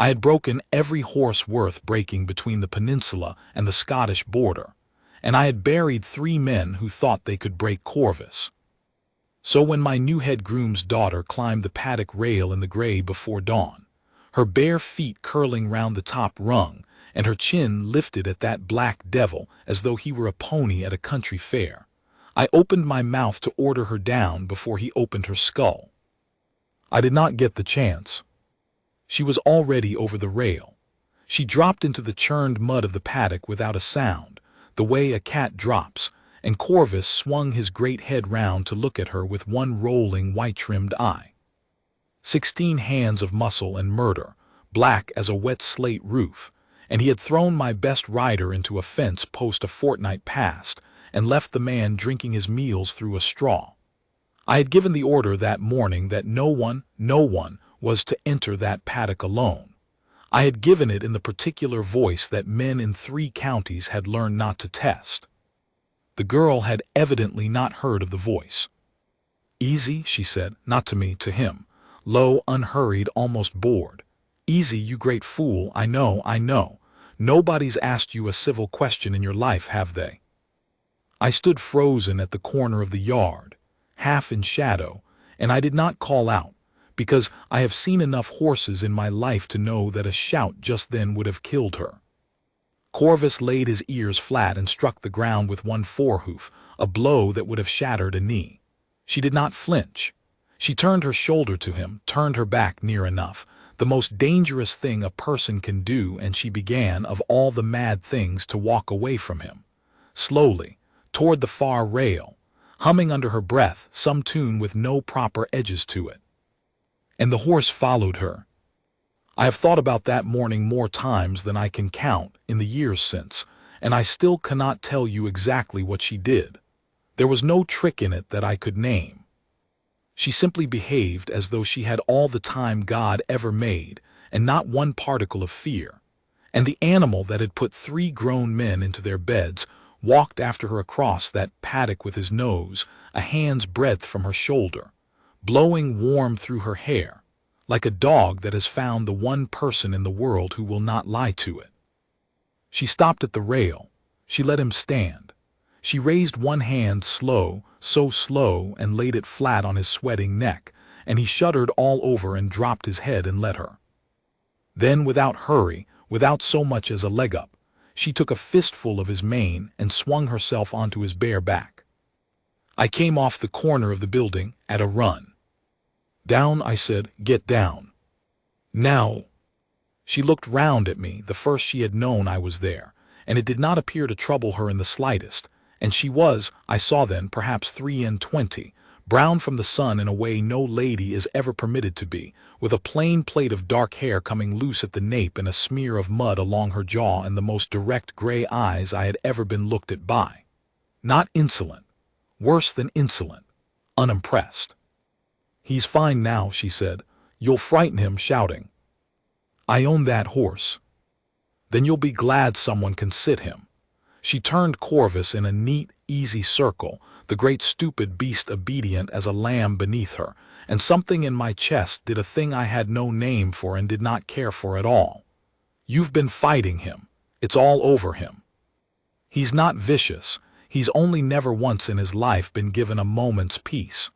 I had broken every horse worth breaking between the peninsula and the Scottish border, and I had buried 3 men who thought they could break Corvus. So when my new head groom's daughter climbed the paddock rail in the gray before dawn, her bare feet curling round the top rung, and her chin lifted at that black devil as though he were a pony at a country fair, I opened my mouth to order her down before he opened her skull. I did not get the chance. She was already over the rail. She dropped into the churned mud of the paddock without a sound, the way a cat drops, and Corvus swung his great head round to look at her with one rolling white-trimmed eye. 16 hands of muscle and murder, black as a wet slate roof, and he had thrown my best rider into a fence post a fortnight past, and left the man drinking his meals through a straw. I had given the order that morning that no one was to enter that paddock alone. I had given it in the particular voice that men in 3 counties had learned not to test. The girl had evidently not heard of the voice. "Easy," she said, not to me, to him, low, unhurried, almost bored. "Easy, you great fool, I know. Nobody's asked you a civil question in your life, have they?" I stood frozen at the corner of the yard, half in shadow, and I did not call out, because I have seen enough horses in my life to know that a shout just then would have killed her. Corvus laid his ears flat and struck the ground with one forehoof, a blow that would have shattered a knee. She did not flinch. She turned her shoulder to him, turned her back near enough, the most dangerous thing a person can do, and she began, of all the mad things, to walk away from him, slowly, toward the far rail, humming under her breath some tune with no proper edges to it. And the horse followed her. I have thought about that morning more times than I can count in the years since, and I still cannot tell you exactly what she did. There was no trick in it that I could name. She simply behaved as though she had all the time God ever made, and not one particle of fear. And the animal that had put 3 grown men into their beds walked after her across that paddock with his nose a hand's breadth from her shoulder, blowing warm through her hair, like a dog that has found the one person in the world who will not lie to it. She stopped at the rail. She let him stand. She raised one hand so slow, and laid it flat on his sweating neck, and he shuddered all over and dropped his head and let her. Then, without hurry, without so much as a leg up, she took a fistful of his mane and swung herself onto his bare back. I came off the corner of the building at a run. "Down," I said, "get down. Now." She looked round at me, the first she had known I was there, and it did not appear to trouble her in the slightest, and she was, I saw then, perhaps 23, brown from the sun in a way no lady is ever permitted to be, with a plain plait of dark hair coming loose at the nape and a smear of mud along her jaw, and the most direct gray eyes I had ever been looked at by. Not insolent, worse than insolent, unimpressed. "He's fine now," she said. "You'll frighten him shouting." "I own that horse." "Then you'll be glad someone can sit him." She turned Corvus in a neat, easy circle, the great stupid beast obedient as a lamb beneath her, and something in my chest did a thing I had no name for and did not care for at all. "You've been fighting him. It's all over him. He's not vicious. He's only never once in his life been given a moment's peace.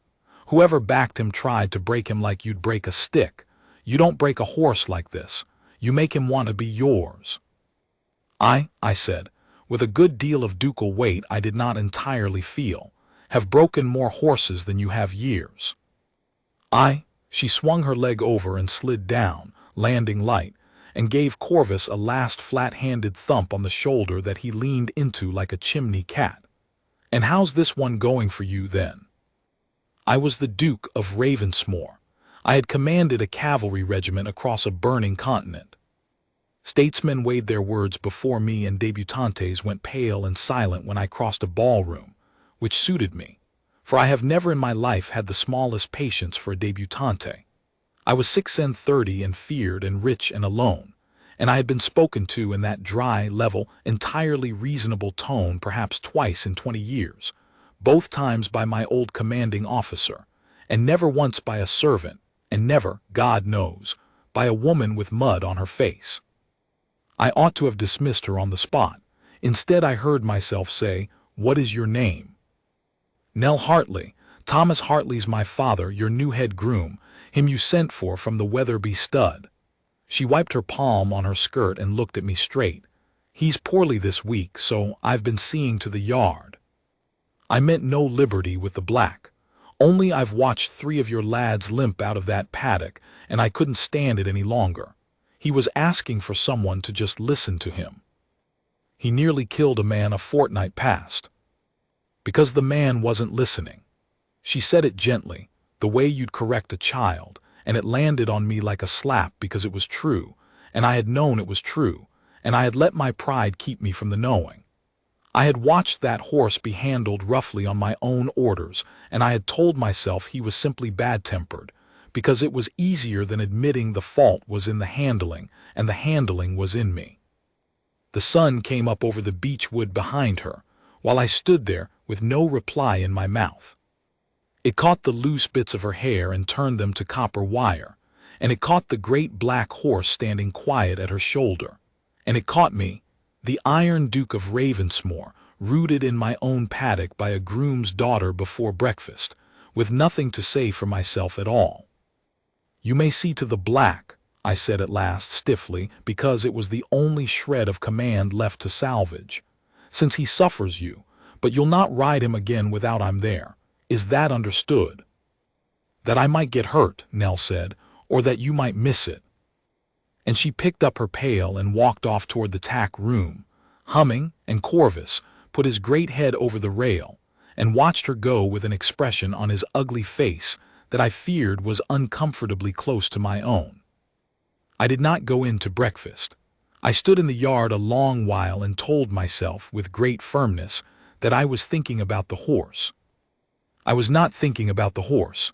Whoever backed him tried to break him like you'd break a stick. You don't break a horse like this. You make him want to be yours." I said, with a good deal of ducal weight I did not entirely feel, "have broken more horses than you have years." She swung her leg over and slid down, landing light, and gave Corvus a last flat-handed thump on the shoulder that he leaned into like a chimney cat. "And how's this one going for you, then?" I was the Duke of Ravensmore. I had commanded a cavalry regiment across a burning continent. Statesmen weighed their words before me, and debutantes went pale and silent when I crossed a ballroom, which suited me, for I have never in my life had the smallest patience for a debutante. I was 36 and feared and rich and alone, and I had been spoken to in that dry, level, entirely reasonable tone perhaps twice in 20 years, both times by my old commanding officer, and never once by a servant, and never, God knows, by a woman with mud on her face. I ought to have dismissed her on the spot. Instead, I heard myself say, "What is your name?" "Nell Hartley. Thomas Hartley's my father, your new head groom, him you sent for from the Weatherby stud." She wiped her palm on her skirt and looked at me straight. "He's poorly this week, so I've been seeing to the yard." I meant no liberty with the black. Only I've watched 3 of your lads limp out of that paddock, and I couldn't stand it any longer. He was asking for someone to just listen to him. He nearly killed a man a fortnight past. Because the man wasn't listening. She said it gently, the way you'd correct a child, and it landed on me like a slap because it was true, and I had known it was true, and I had let my pride keep me from the knowing. I had watched that horse be handled roughly on my own orders, and I had told myself he was simply bad-tempered, because it was easier than admitting the fault was in the handling, and the handling was in me. The sun came up over the beech wood behind her, while I stood there with no reply in my mouth. It caught the loose bits of her hair and turned them to copper wire, and it caught the great black horse standing quiet at her shoulder, and it caught me, the Iron Duke of Ravensmore, rooted in my own paddock by a groom's daughter before breakfast, with nothing to say for myself at all. "You may see to the black," I said at last stiffly, because it was the only shred of command left to salvage, "since he suffers you, but you'll not ride him again without I'm there. Is that understood?" "That I might get hurt," Nell said, "or that you might miss it." And she picked up her pail and walked off toward the tack room, humming, and Corvus put his great head over the rail and watched her go with an expression on his ugly face that I feared was uncomfortably close to my own. I did not go in to breakfast. I stood in the yard a long while and told myself with great firmness that I was thinking about the horse. I was not thinking about the horse.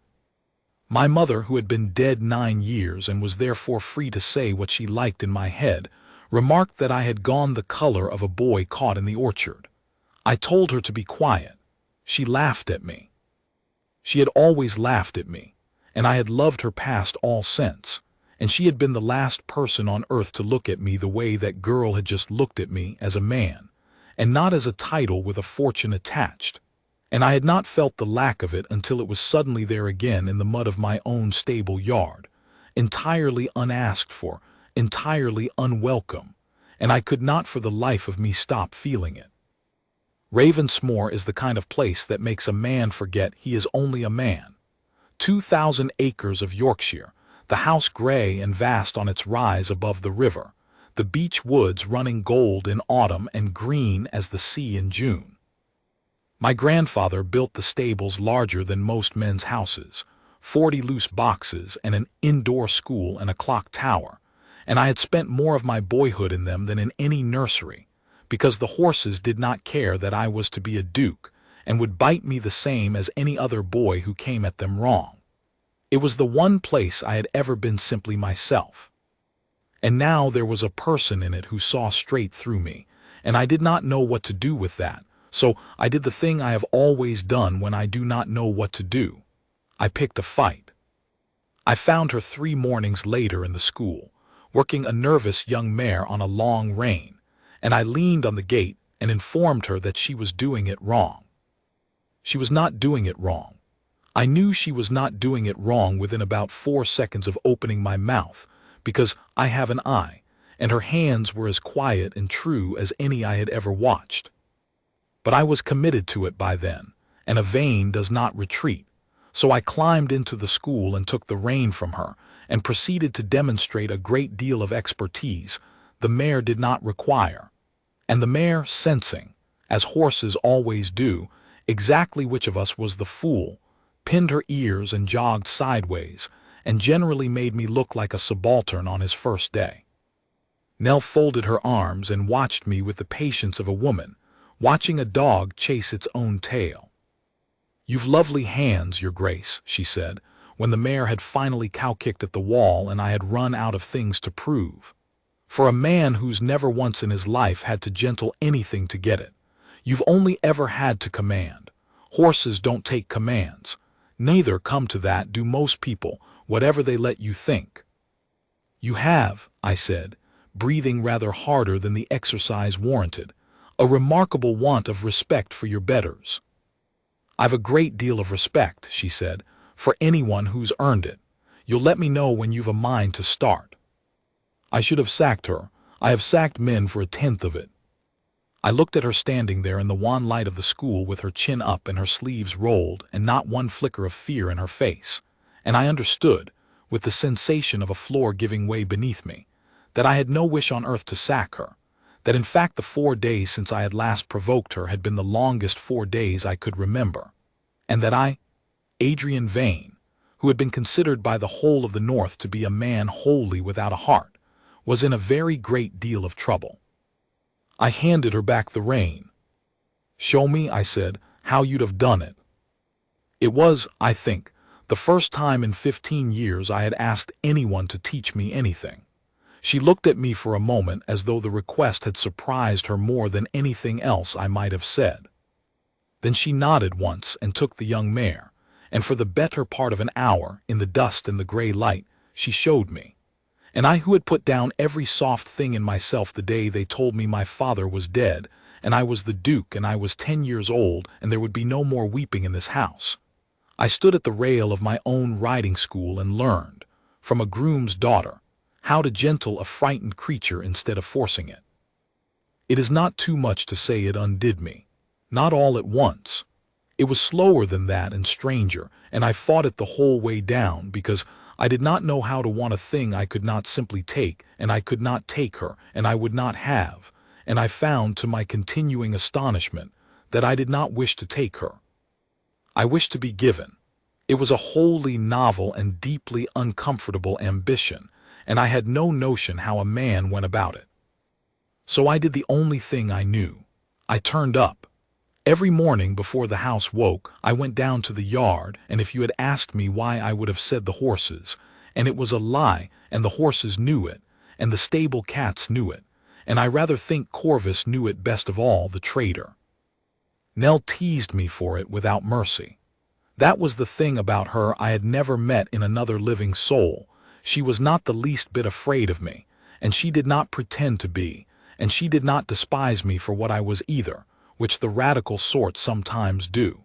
My mother, who had been dead 9 years and was therefore free to say what she liked in my head, remarked that I had gone the color of a boy caught in the orchard. I told her to be quiet. She laughed at me. She had always laughed at me, and I had loved her past all sense, and she had been the last person on earth to look at me the way that girl had just looked at me, as a man, and not as a title with a fortune attached. And I had not felt the lack of it until it was suddenly there again in the mud of my own stable yard, entirely unasked for, entirely unwelcome, and I could not for the life of me stop feeling it. Ravensmore is the kind of place that makes a man forget he is only a man. 2,000 acres of Yorkshire, the house gray and vast on its rise above the river, the beech woods running gold in autumn and green as the sea in June. My grandfather built the stables larger than most men's houses, 40 loose boxes and an indoor school and a clock tower, and I had spent more of my boyhood in them than in any nursery, because the horses did not care that I was to be a duke, and would bite me the same as any other boy who came at them wrong. It was the one place I had ever been simply myself. And now there was a person in it who saw straight through me, and I did not know what to do with that. So I did the thing I have always done when I do not know what to do. I picked a fight. I found her 3 mornings later in the school, working a nervous young mare on a long rein, and I leaned on the gate and informed her that she was doing it wrong. She was not doing it wrong. I knew she was not doing it wrong within about 4 seconds of opening my mouth, because I have an eye, and her hands were as quiet and true as any I had ever watched. But I was committed to it by then, and a vein does not retreat, so I climbed into the school and took the rein from her, and proceeded to demonstrate a great deal of expertise the mare did not require, and the mare, sensing, as horses always do, exactly which of us was the fool, pinned her ears and jogged sideways, and generally made me look like a subaltern on his first day. Nell folded her arms and watched me with the patience of a woman watching a dog chase its own tail. "You've lovely hands, Your Grace," she said, when the mare had finally cow-kicked at the wall and I had run out of things to prove. "For a man who's never once in his life had to gentle anything to get it. You've only ever had to command. Horses don't take commands. Neither, come to that, do most people, whatever they let you think." You have, I said, breathing rather harder than the exercise warranted, a remarkable want of respect for your betters. I've a great deal of respect, she said, for anyone who's earned it. You'll let me know when you've a mind to start. I should have sacked her. I have sacked men for a tenth of it. I looked at her standing there in the wan light of the school with her chin up and her sleeves rolled and not one flicker of fear in her face, and I understood, with the sensation of a floor giving way beneath me, that I had no wish on earth to sack her, that in fact the 4 days since I had last provoked her had been the longest 4 days I could remember, and that I, Adrian Vane, who had been considered by the whole of the North to be a man wholly without a heart, was in a very great deal of trouble. I handed her back the rein. Show me, I said, how you'd have done it. It was, I think, the first time in 15 years I had asked anyone to teach me anything. She looked at me for a moment as though the request had surprised her more than anything else I might have said. Then she nodded once and took the young mare, and for the better part of an hour, in the dust and the gray light, she showed me. And I, who had put down every soft thing in myself the day they told me my father was dead, and I was the Duke, and I was 10 years old, and there would be no more weeping in this house. I stood at the rail of my own riding school and learned, from a groom's daughter, how to gentle a frightened creature instead of forcing it. It is not too much to say it undid me. Not all at once. It was slower than that and stranger, and I fought it the whole way down because I did not know how to want a thing I could not simply take, and I could not take her, and I would not have, and I found to my continuing astonishment that I did not wish to take her. I wished to be given. It was a wholly novel and deeply uncomfortable ambition, and I had no notion how a man went about it. So I did the only thing I knew. I turned up. Every morning before the house woke, I went down to the yard, and if you had asked me why, I would have said the horses, and it was a lie, and the horses knew it, and the stable cats knew it, and I rather think Corvus knew it best of all, the traitor. Nell teased me for it without mercy. That was the thing about her I had never met in another living soul. She was not the least bit afraid of me, and she did not pretend to be, and she did not despise me for what I was either, which the radical sort sometimes do.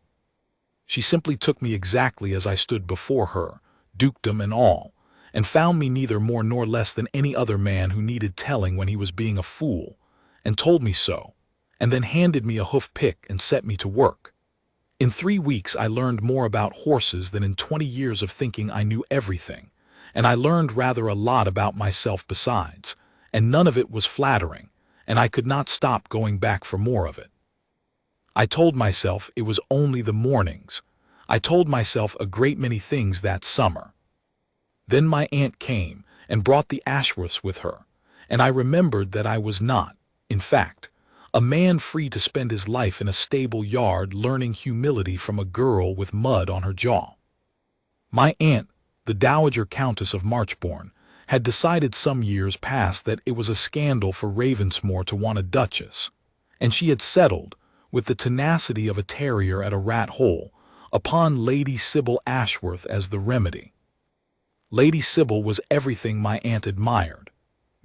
She simply took me exactly as I stood before her, dukedom and all, and found me neither more nor less than any other man who needed telling when he was being a fool, and told me so, and then handed me a hoof pick and set me to work. In 3 weeks I learned more about horses than in 20 years of thinking I knew everything, and I learned rather a lot about myself besides, and none of it was flattering, and I could not stop going back for more of it. I told myself it was only the mornings. I told myself a great many things that summer. Then my aunt came and brought the Ashworths with her, and I remembered that I was not, in fact, a man free to spend his life in a stable yard learning humility from a girl with mud on her jaw. My aunt, the Dowager Countess of Marchbourne, had decided some years past that it was a scandal for Ravensmore to want a duchess, and she had settled, with the tenacity of a terrier at a rat hole, upon Lady Sybil Ashworth as the remedy. Lady Sybil was everything my aunt admired,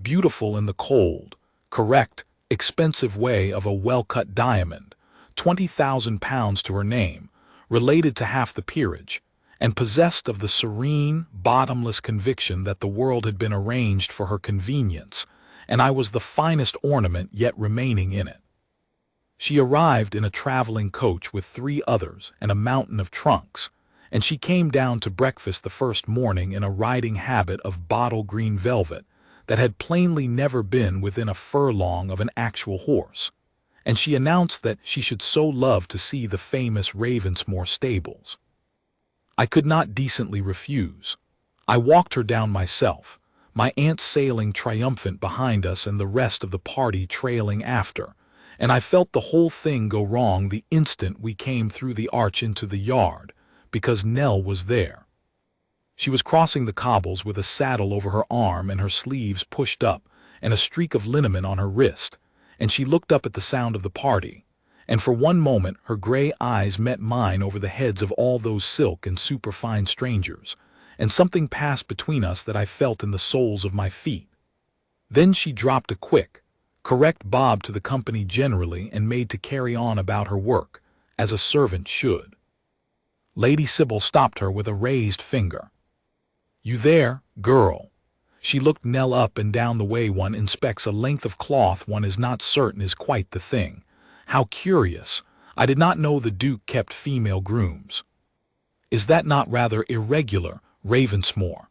beautiful in the cold, correct, expensive way of a well-cut diamond, 20,000 pounds to her name, related to half the peerage, and possessed of the serene, bottomless conviction that the world had been arranged for her convenience, and I was the finest ornament yet remaining in it. She arrived in a traveling coach with 3 others and a mountain of trunks, and she came down to breakfast the first morning in a riding habit of bottle green velvet that had plainly never been within a furlong of an actual horse, and she announced that she should so love to see the famous Ravensmore stables. I could not decently refuse. I walked her down myself, my aunt sailing triumphant behind us and the rest of the party trailing after, and I felt the whole thing go wrong the instant we came through the arch into the yard, because Nell was there. She was crossing the cobbles with a saddle over her arm and her sleeves pushed up and a streak of liniment on her wrist, and she looked up at the sound of the party, and for one moment her gray eyes met mine over the heads of all those silk and superfine strangers, and something passed between us that I felt in the soles of my feet. Then she dropped a quick, correct bob to the company generally and made to carry on about her work, as a servant should. Lady Sybil stopped her with a raised finger. "You there, girl?" She looked Nell up and down the way one inspects a length of cloth one is not certain is quite the thing. How curious! I did not know the Duke kept female grooms. Is that not rather irregular, Ravensmore?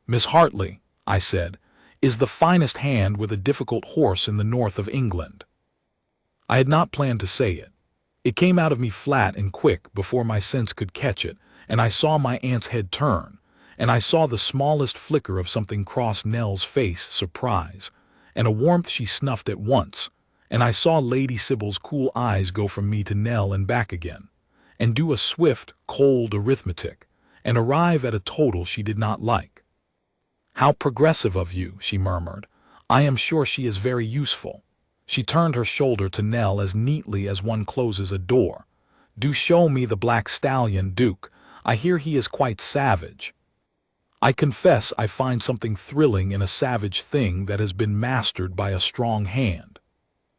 Miss Hartley, I said, is the finest hand with a difficult horse in the north of England. I had not planned to say it. It came out of me flat and quick before my sense could catch it, and I saw my aunt's head turn, and I saw the smallest flicker of something cross Nell's face, surprise, and a warmth she snuffed at once, and I saw Lady Sybil's cool eyes go from me to Nell and back again, and do a swift, cold arithmetic, and arrive at a total she did not like. "How progressive of you," she murmured. "I am sure she is very useful." She turned her shoulder to Nell as neatly as one closes a door. "Do show me the black stallion, Duke. I hear he is quite savage." I confess I find something thrilling in a savage thing that has been mastered by a strong hand.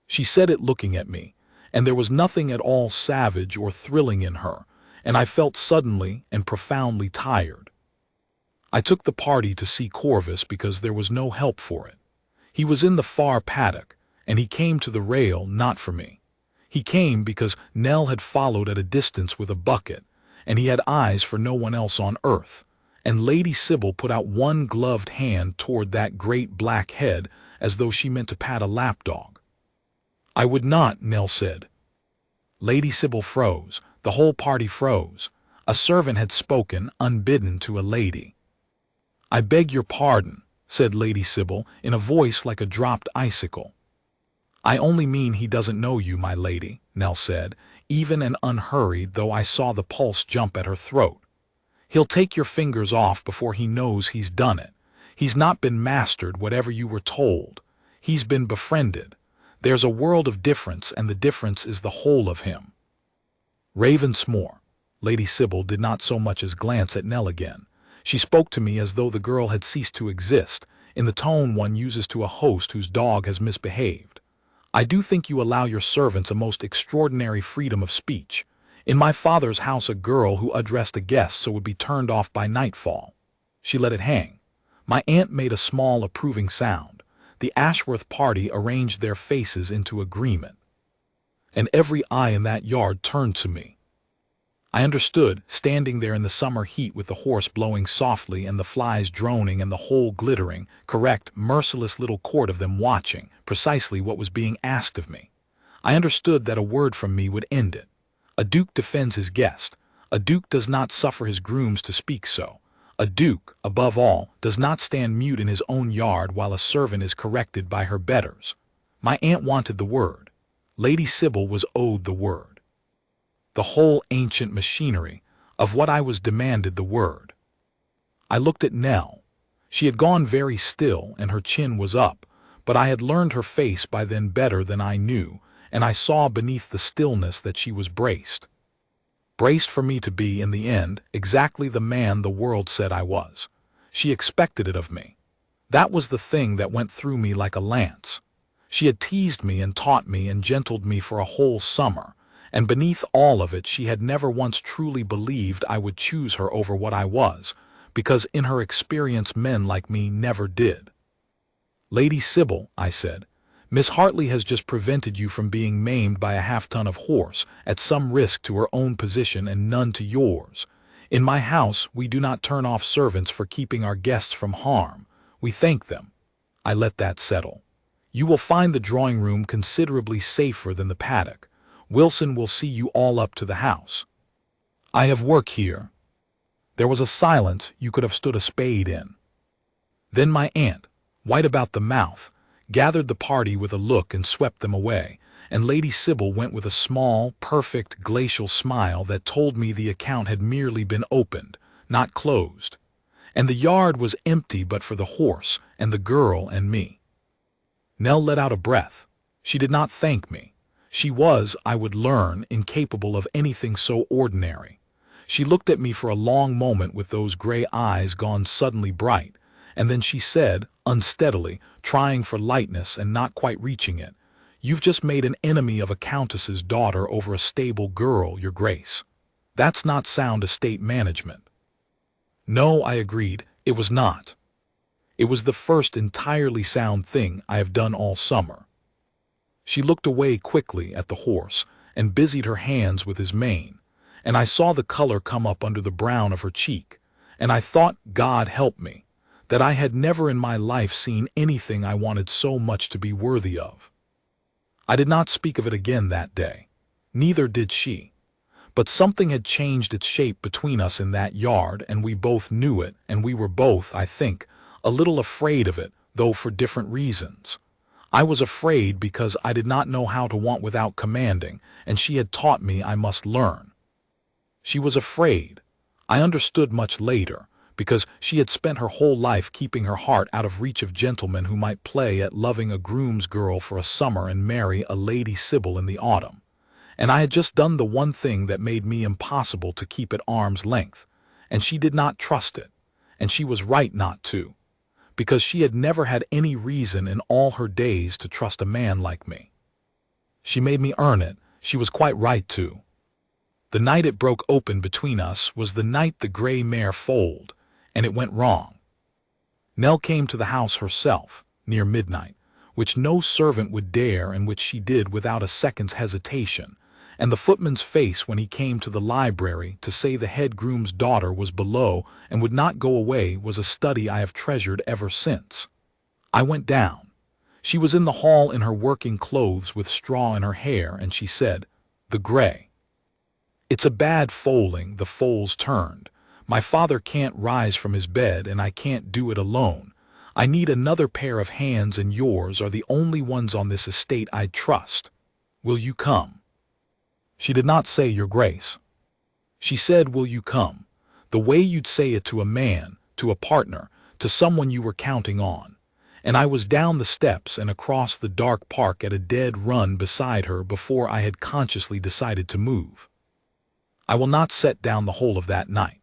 She said it looking at me, and there was nothing at all savage or thrilling in her, and I felt suddenly and profoundly tired. I took the party to see Corvus because there was no help for it. He was in the far paddock, and he came to the rail not for me. He came because Nell had followed at a distance with a bucket, and he had eyes for no one else on earth, and Lady Sybil put out one gloved hand toward that great black head as though she meant to pat a lapdog. "I would not," Nell said. Lady Sybil froze. The whole party froze. A servant had spoken, unbidden, to a lady. "I beg your pardon," said Lady Sybil, in a voice like a dropped icicle. "I only mean he doesn't know you, my lady," Nell said, even and unhurried, though I saw the pulse jump at her throat. "He'll take your fingers off before he knows he's done it. He's not been mastered, whatever you were told. He's been befriended. There's a world of difference, and the difference is the whole of him." Ravensmore. Lady Sybil did not so much as glance at Nell again. She spoke to me as though the girl had ceased to exist, in the tone one uses to a host whose dog has misbehaved. "I do think you allow your servants a most extraordinary freedom of speech. In my father's house a girl who addressed a guest so would be turned off by nightfall." She let it hang. My aunt made a small approving sound. The Ashworth party arranged their faces into agreement. And every eye in that yard turned to me. I understood, standing there in the summer heat with the horse blowing softly and the flies droning and the whole glittering, correct, merciless little court of them watching, precisely what was being asked of me. I understood that a word from me would end it. A duke defends his guest. A duke does not suffer his grooms to speak so. A duke, above all, does not stand mute in his own yard while a servant is corrected by her betters. My aunt wanted the word. Lady Sybil was owed the word. The whole ancient machinery of what I was demanded the word. I looked at Nell. She had gone very still, and her chin was up, but I had learned her face by then better than I knew, and I saw beneath the stillness that she was braced. Braced for me to be, in the end, exactly the man the world said I was. She expected it of me. That was the thing that went through me like a lance. She had teased me and taught me and gentled me for a whole summer, and beneath all of it she had never once truly believed I would choose her over what I was, because in her experience men like me never did. "Lady Sybil," I said, "Miss Hartley has just prevented you from being maimed by a half-ton of horse, at some risk to her own position and none to yours. In my house we do not turn off servants for keeping our guests from harm. We thank them." I let that settle. "You will find the drawing-room considerably safer than the paddock. Wilson will see you all up to the house. I have work here." There was a silence you could have stood a spade in. Then my aunt, white about the mouth, gathered the party with a look and swept them away, and Lady Sybil went with a small, perfect, glacial smile that told me the account had merely been opened, not closed, and the yard was empty but for the horse and the girl and me. Nell let out a breath. She did not thank me. She was, I would learn, incapable of anything so ordinary. She looked at me for a long moment with those gray eyes gone suddenly bright, and then she said, unsteadily, trying for lightness and not quite reaching it, "You've just made an enemy of a countess's daughter over a stable girl, Your Grace. That's not sound estate management." No, I agreed, it was not. It was the first entirely sound thing I have done all summer. She looked away quickly at the horse and busied her hands with his mane, and I saw the color come up under the brown of her cheek, and I thought, God help me, that I had never in my life seen anything I wanted so much to be worthy of. I did not speak of it again that day. Neither did she. But something had changed its shape between us in that yard, and we both knew it, and we were both, I think, a little afraid of it, though for different reasons. I was afraid because I did not know how to want without commanding, and she had taught me I must learn. She was afraid. I understood much later, because she had spent her whole life keeping her heart out of reach of gentlemen who might play at loving a groom's girl for a summer and marry a Lady Sybil in the autumn. And I had just done the one thing that made me impossible to keep at arm's length, and she did not trust it, and she was right not to, because she had never had any reason in all her days to trust a man like me. She made me earn it. She was quite right to. The night it broke open between us was the night the gray mare foaled, and it went wrong. Nell came to the house herself, near midnight, which no servant would dare and which she did without a second's hesitation, and the footman's face when he came to the library to say the head groom's daughter was below and would not go away was a study I have treasured ever since. I went down. She was in the hall in her working clothes with straw in her hair, and she said, "The gray. It's a bad foaling, the foal's turned. My father can't rise from his bed, and I can't do it alone. I need another pair of hands, and yours are the only ones on this estate I'd trust. Will you come?" She did not say, "Your Grace." She said, "Will you come?" the way you'd say it to a man, to a partner, to someone you were counting on. And I was down the steps and across the dark park at a dead run beside her before I had consciously decided to move. I will not set down the whole of that night.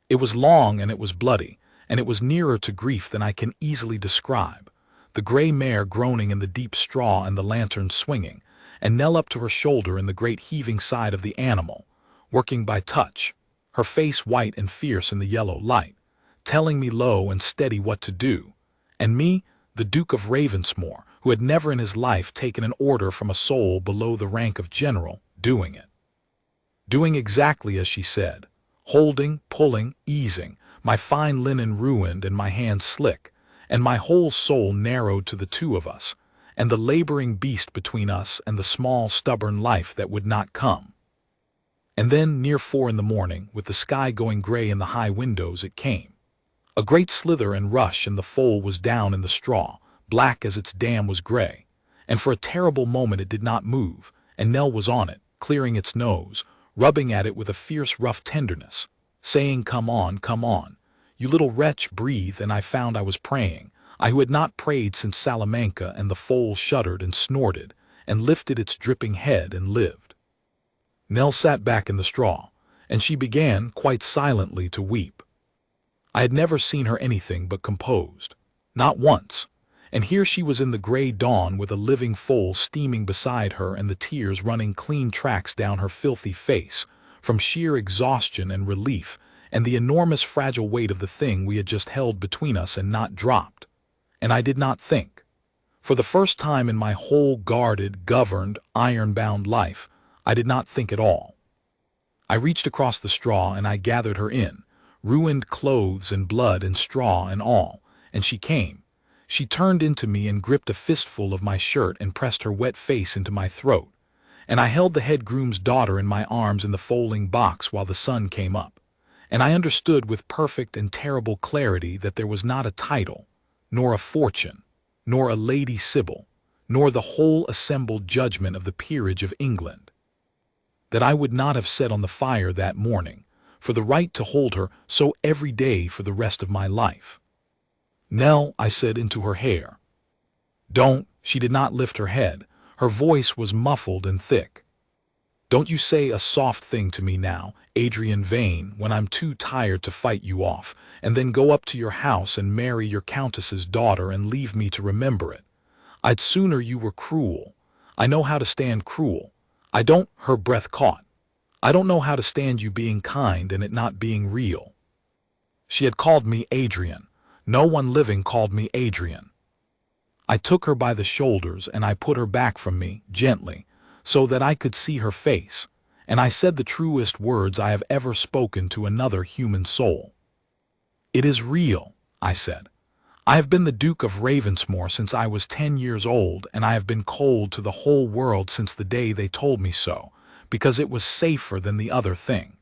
It was long and it was bloody, and it was nearer to grief than I can easily describe. The gray mare groaning in the deep straw and the lantern swinging, and Nell up to her shoulder in the great heaving side of the animal, working by touch, her face white and fierce in the yellow light, telling me low and steady what to do, and me, the Duke of Ravensmore, who had never in his life taken an order from a soul below the rank of general, doing it. Doing exactly as she said, holding, pulling, easing, my fine linen ruined and my hands slick, and my whole soul narrowed to the two of us, and the laboring beast between us and the small stubborn life that would not come. And then, near 4 in the morning, with the sky going gray in the high windows, it came. A great slither and rush, and the foal was down in the straw, black as its dam was gray, and for a terrible moment it did not move, and Nell was on it, clearing its nose, rubbing at it with a fierce rough tenderness, saying, come on, you little wretch, breathe." And I found I was praying, I who had not prayed since Salamanca, and the foal shuddered and snorted, and lifted its dripping head and lived. Nell sat back in the straw, and she began, quite silently, to weep. I had never seen her anything but composed. Not once. And here she was in the gray dawn with a living foal steaming beside her and the tears running clean tracks down her filthy face, from sheer exhaustion and relief, and the enormous fragile weight of the thing we had just held between us and not dropped. And I did not think. For the first time in my whole guarded, governed, iron-bound life, I did not think at all. I reached across the straw and I gathered her in, ruined clothes and blood and straw and all, and she came. She turned into me and gripped a fistful of my shirt and pressed her wet face into my throat, and I held the head groom's daughter in my arms in the foaling box while the sun came up, and I understood with perfect and terrible clarity that there was not a title, nor a fortune, nor a Lady Sybil, nor the whole assembled judgment of the peerage of England, that I would not have set on the fire that morning, for the right to hold her so every day for the rest of my life. "Nell," I said into her hair. "Don't." She did not lift her head. Her voice was muffled and thick. Don't you say a soft thing to me now, Adrian Vane, when I'm too tired to fight you off, and then go up to your house and marry your countess's daughter and leave me to remember it. I'd sooner you were cruel. I know how to stand cruel. I don't, her breath caught. I don't know how to stand you being kind and it not being real. She had called me Adrian. No one living called me Adrian. I took her by the shoulders and I put her back from me, gently, so that I could see her face, and I said the truest words I have ever spoken to another human soul. It is real, I said. I have been the Duke of Ravensmore since I was 10 years old, and I have been cold to the whole world since the day they told me so, because it was safer than the other thing.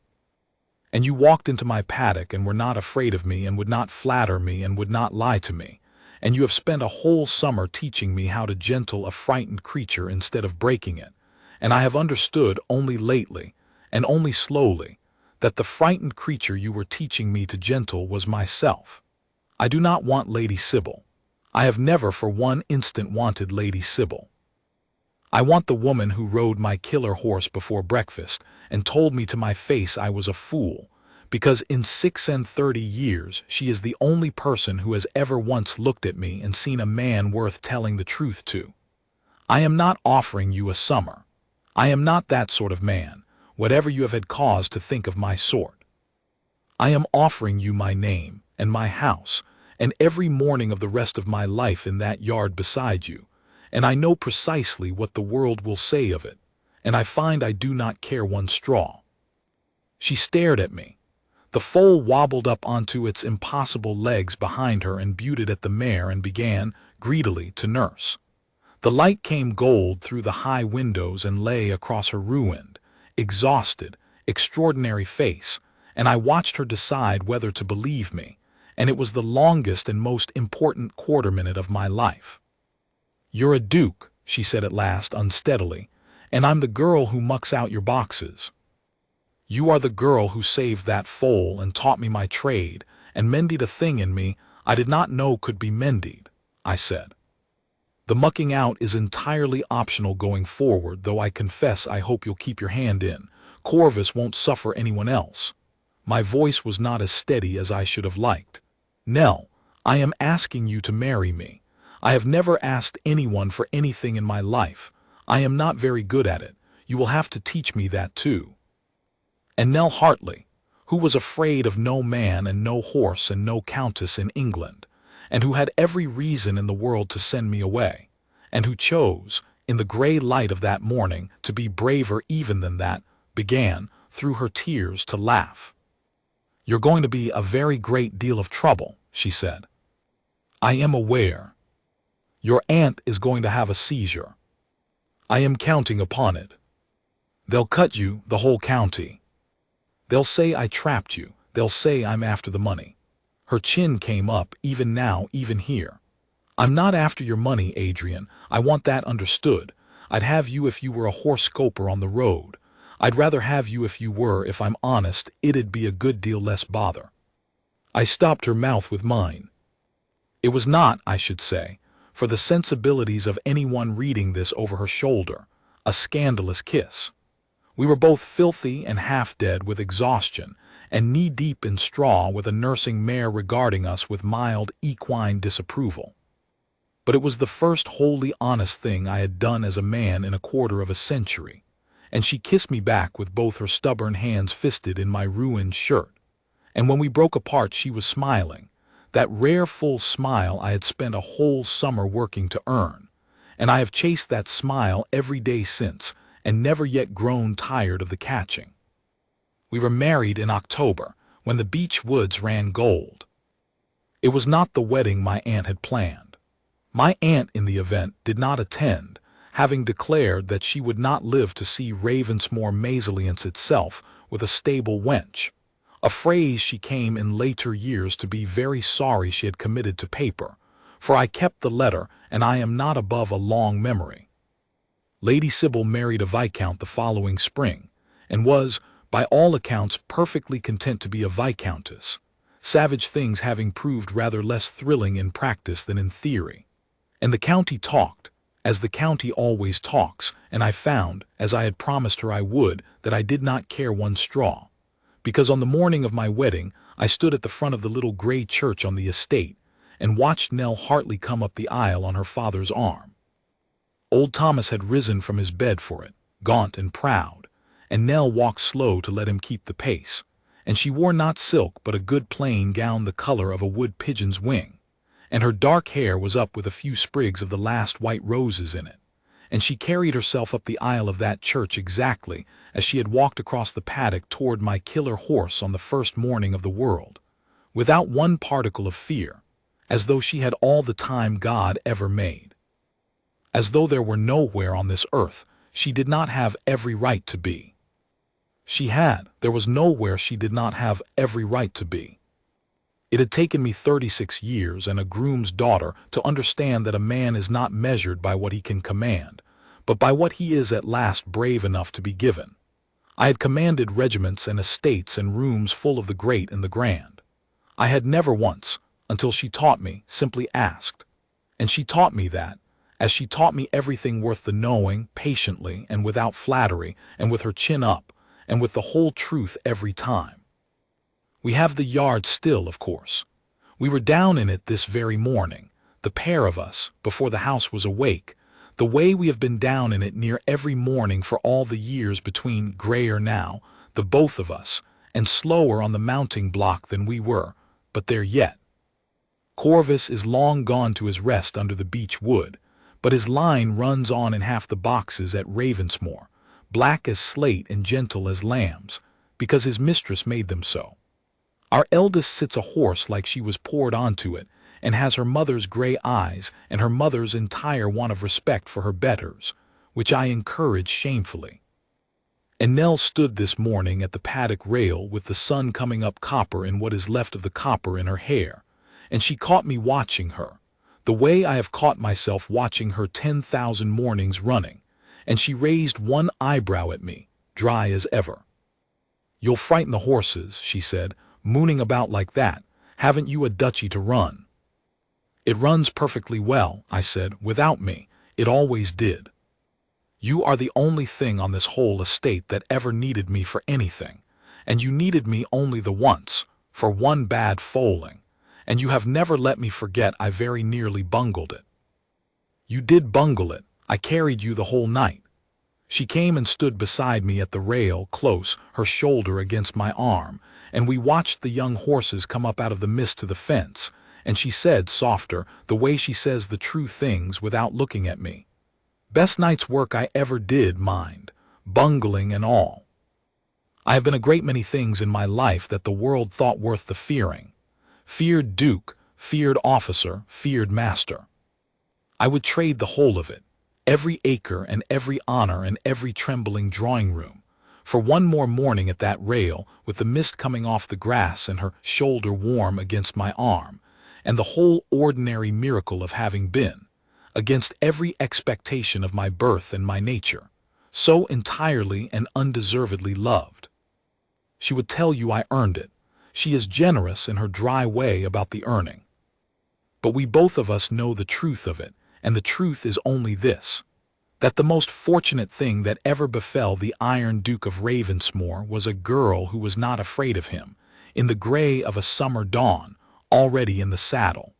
And you walked into my paddock and were not afraid of me and would not flatter me and would not lie to me, and you have spent a whole summer teaching me how to gentle a frightened creature instead of breaking it, and I have understood only lately, and only slowly, that the frightened creature you were teaching me to gentle was myself. I do not want Lady Sybil. I have never for one instant wanted Lady Sybil. I want the woman who rode my killer horse before breakfast and told me to my face I was a fool, because in 36 years she is the only person who has ever once looked at me and seen a man worth telling the truth to. I am not offering you a summer. I am not that sort of man, whatever you have had cause to think of my sort. I am offering you my name and my house and every morning of the rest of my life in that yard beside you, and I know precisely what the world will say of it, and I find I do not care one straw. She stared at me. The foal wobbled up onto its impossible legs behind her and butted at the mare and began, greedily, to nurse. The light came gold through the high windows and lay across her ruined, exhausted, extraordinary face, and I watched her decide whether to believe me, and it was the longest and most important quarter-minute of my life. "You're a duke," she said at last unsteadily, "and I'm the girl who mucks out your boxes. You are the girl who saved that foal and taught me my trade and mended a thing in me I did not know could be mended," I said. "The mucking out is entirely optional going forward, though I confess I hope you'll keep your hand in. Corvus won't suffer anyone else." My voice was not as steady as I should have liked. "Nell, I am asking you to marry me. I have never asked anyone for anything in my life. I am not very good at it. You will have to teach me that too." And Nell Hartley, who was afraid of no man and no horse and no countess in England, and who had every reason in the world to send me away, and who chose, in the gray light of that morning, to be braver even than that, began, through her tears, to laugh. "You're going to be a very great deal of trouble," she said. "I am aware. Your aunt is going to have a seizure. I am counting upon it. They'll cut you, the whole county. They'll say I trapped you. They'll say I'm after the money." Her chin came up, "Even now, even here. I'm not after your money, Adrian. I want that understood. I'd have you if you were a horse scoper on the road. I'd rather have you if you were, if I'm honest, it'd be a good deal less bother." I stopped her mouth with mine. It was not, I should say, for the sensibilities of anyone reading this over her shoulder, a scandalous kiss. We were both filthy and half-dead with exhaustion, and knee-deep in straw with a nursing mare regarding us with mild equine disapproval. But it was the first wholly honest thing I had done as a man in a quarter of a century, and she kissed me back with both her stubborn hands fisted in my ruined shirt. And when we broke apart she was smiling, that rare full smile I had spent a whole summer working to earn, and I have chased that smile every day since, and never yet grown tired of the catching. We were married in October, when the beech woods ran gold. It was not the wedding my aunt had planned. My aunt, in the event, did not attend, having declared that she would not live to see Ravensmore mésalliance itself with a stable wench, a phrase she came in later years to be very sorry she had committed to paper, for I kept the letter and I am not above a long memory. Lady Sybil married a viscount the following spring, and was, by all accounts, perfectly content to be a viscountess, savage things having proved rather less thrilling in practice than in theory. And the county talked, as the county always talks, and I found, as I had promised her I would, that I did not care one straw. Because on the morning of my wedding, I stood at the front of the little gray church on the estate, and watched Nell Hartley come up the aisle on her father's arm. Old Thomas had risen from his bed for it, gaunt and proud, and Nell walked slow to let him keep the pace, and she wore not silk but a good plain gown the color of a wood pigeon's wing, and her dark hair was up with a few sprigs of the last white roses in it, and she carried herself up the aisle of that church exactly as she had walked across the paddock toward my killer horse on the first morning of the world, without one particle of fear, as though she had all the time God ever made. As though there were nowhere on this earth she did not have every right to be. There was nowhere she did not have every right to be. It had taken me 36 years and a groom's daughter to understand that a man is not measured by what he can command, but by what he is at last brave enough to be given. I had commanded regiments and estates and rooms full of the great and the grand. I had never once, until she taught me, simply asked. And she taught me that, as she taught me everything worth the knowing, patiently and without flattery and with her chin up, and with the whole truth every time. We have the yard still, of course. We were down in it this very morning, the pair of us, before the house was awake, the way we have been down in it near every morning for all the years between grayer now, the both of us, and slower on the mounting block than we were, but there yet. Corvus is long gone to his rest under the beech wood, but his line runs on in half the boxes at Ravensmoor, black as slate and gentle as lambs, because his mistress made them so. Our eldest sits a horse like she was poured onto it, and has her mother's gray eyes and her mother's entire want of respect for her betters, which I encourage shamefully. And Nell stood this morning at the paddock rail with the sun coming up copper in what is left of the copper in her hair, and she caught me watching her, the way I have caught myself watching her 10,000 mornings running, and she raised one eyebrow at me, dry as ever. "You'll frighten the horses," she said, "mooning about like that. Haven't you a duchy to run?" "It runs perfectly well," I said, "without me. It always did. You are the only thing on this whole estate that ever needed me for anything, and you needed me only the once, for one bad foaling, and you have never let me forget I very nearly bungled it." "You did bungle it. I carried you the whole night." She came and stood beside me at the rail, close, her shoulder against my arm, and we watched the young horses come up out of the mist to the fence, and she said, softer, the way she says the true things without looking at me, "Best night's work I ever did, mind, bungling and all. I have been a great many things in my life that the world thought worth the fearing. Feared duke, feared officer, feared master. I would trade the whole of it, every acre and every honor and every trembling drawing-room, for one more morning at that rail, with the mist coming off the grass and her shoulder warm against my arm, and the whole ordinary miracle of having been, against every expectation of my birth and my nature, so entirely and undeservedly loved. She would tell you I earned it. She is generous in her dry way about the earning. But we both of us know the truth of it, and the truth is only this, that the most fortunate thing that ever befell the Iron Duke of Ravensmoor was a girl who was not afraid of him, in the gray of a summer dawn, already in the saddle.